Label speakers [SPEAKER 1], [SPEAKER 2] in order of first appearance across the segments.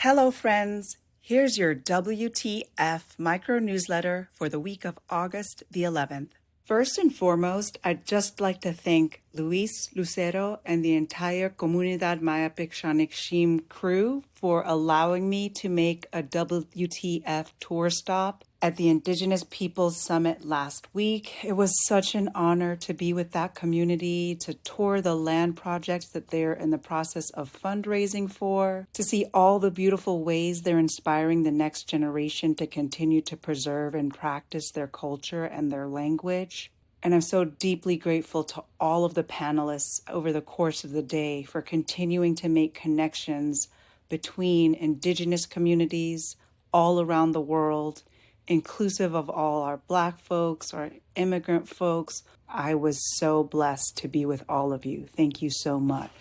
[SPEAKER 1] Hello, friends. Here's your WTF micro newsletter for the week of August the 11th. First and foremost, I'd just like to thank Luis Lucero and the entire Comunidad Maya Picshanic Shim crew for allowing me to make a WTF tour stop at the Indigenous Peoples Summit last week. It was such an honor to be with that community, to tour the land projects that they're in the process of fundraising for, to see all the beautiful ways they're inspiring the next generation to continue to preserve and practice their culture and their language. And I'm so deeply grateful to all of the panelists over the course of the day for continuing to make connections between Indigenous communities all around the world, inclusive of all our Black folks, our immigrant folks. I was so blessed to be with all of you. Thank you so much.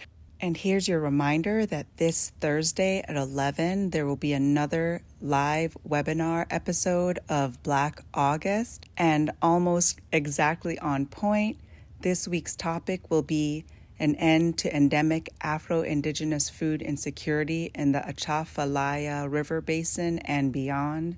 [SPEAKER 1] And here's your reminder that this Thursday at 11, there will be another live webinar episode of Black August. And almost exactly on point, this week's topic will be an end to endemic Afro-Indigenous food insecurity in the Atchafalaya River Basin and beyond.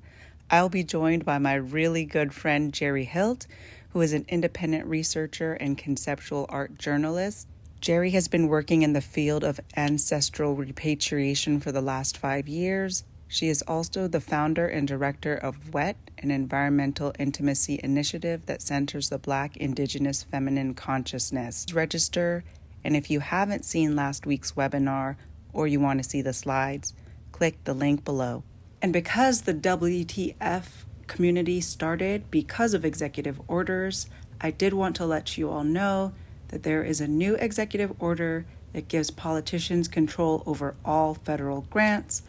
[SPEAKER 1] I'll be joined by my really good friend Jerry Hilt, who is an independent researcher and conceptual art journalist. Jerry has been working in the field of ancestral repatriation for the last 5 years. She is also the founder and director of WET, an environmental intimacy initiative that centers the Black Indigenous feminine consciousness. Register, and if you haven't seen last week's webinar or you want to see the slides, click the link below. And because the WTF community started because of executive orders, I did want to let you all know that there is a new executive order that gives politicians control over all federal grants.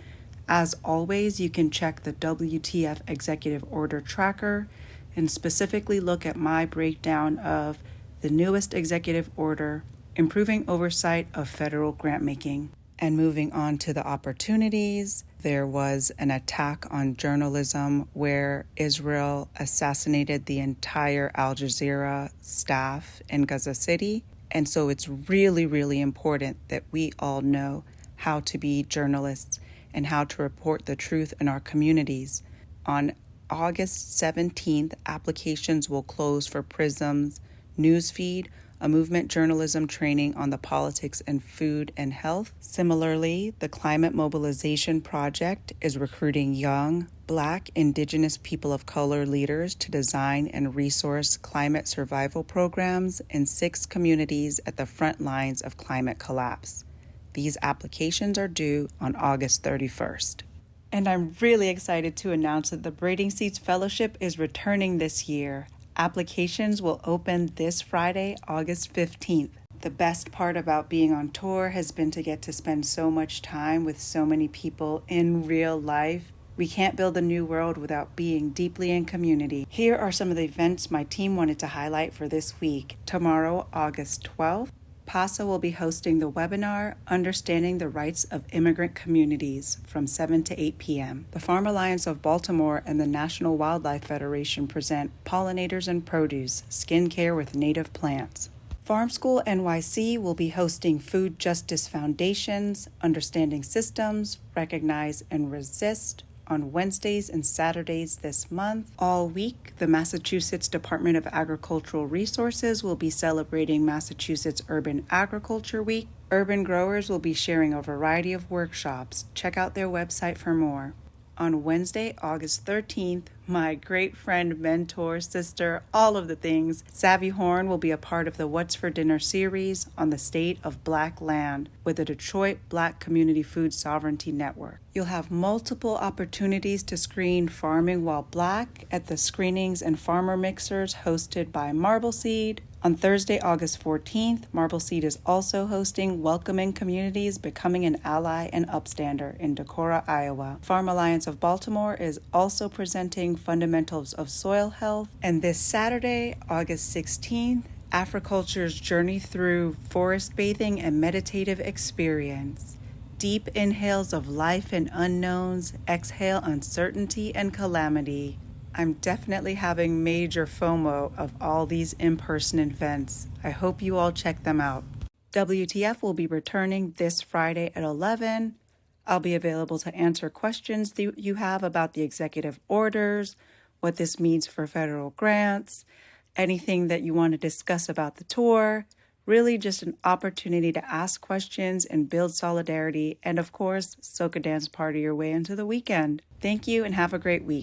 [SPEAKER 1] As always, you can check the WTF executive order tracker and specifically look at my breakdown of the newest executive order, improving oversight of federal grant making. And moving on to the opportunities, there was an attack on journalism where Israel assassinated the entire Al Jazeera staff in Gaza City. And so it's really, really important that we all know how to be journalists and how to report the truth in our communities. On August 17th, applications will close for PRISM's newsfeed, a movement journalism training on the politics and food and health. Similarly, the Climate Mobilization Project is recruiting young, Black, Indigenous people of color leaders to design and resource climate survival programs in 6 communities at the front lines of climate collapse. These applications are due on August 31st. And I'm really excited to announce that the Braiding Seeds Fellowship is returning this year. Applications will open this Friday, August 15th. The best part about being on tour has been to get to spend so much time with so many people in real life. We can't build a new world without being deeply in community. Here are some of the events my team wanted to highlight for this week. Tomorrow, August 12th, PASA will be hosting the webinar, Understanding the Rights of Immigrant Communities, from 7 to 8 p.m. The Farm Alliance of Baltimore and the National Wildlife Federation present Pollinators and Produce, Skincare with Native Plants. Farm School NYC will be hosting Food Justice Foundations, Understanding Systems, Recognize and Resist, on Wednesdays and Saturdays this month. All week, the Massachusetts Department of Agricultural Resources will be celebrating Massachusetts Urban Agriculture Week. Urban growers will be sharing a variety of workshops. Check out their website for more. On Wednesday, August 13th, my great friend, mentor, sister, all of the things, Savvy Horn will be a part of the What's for Dinner series on the state of Black land with the Detroit Black Community Food Sovereignty Network. You'll have multiple opportunities to screen Farming While Black at the screenings and farmer mixers hosted by Marbleseed. On Thursday, August 14th, Marbleseed is also hosting Welcoming Communities, Becoming an Ally and Upstander in Decorah, Iowa. Farm Alliance of Baltimore is also presenting Fundamentals of Soil Health. And this Saturday, August 16th, Africulture's Journey Through Forest Bathing and Meditative Experience. Deep inhales of life and unknowns, exhale uncertainty and calamity. I'm definitely having major FOMO of all these in-person events. I hope you all check them out. WTF will be returning this Friday at 11. I'll be available to answer questions that you have about the executive orders, what this means for federal grants, anything that you want to discuss about the tour. Really just an opportunity to ask questions and build solidarity and, of course, soak a dance party your way into the weekend. Thank you and have a great week.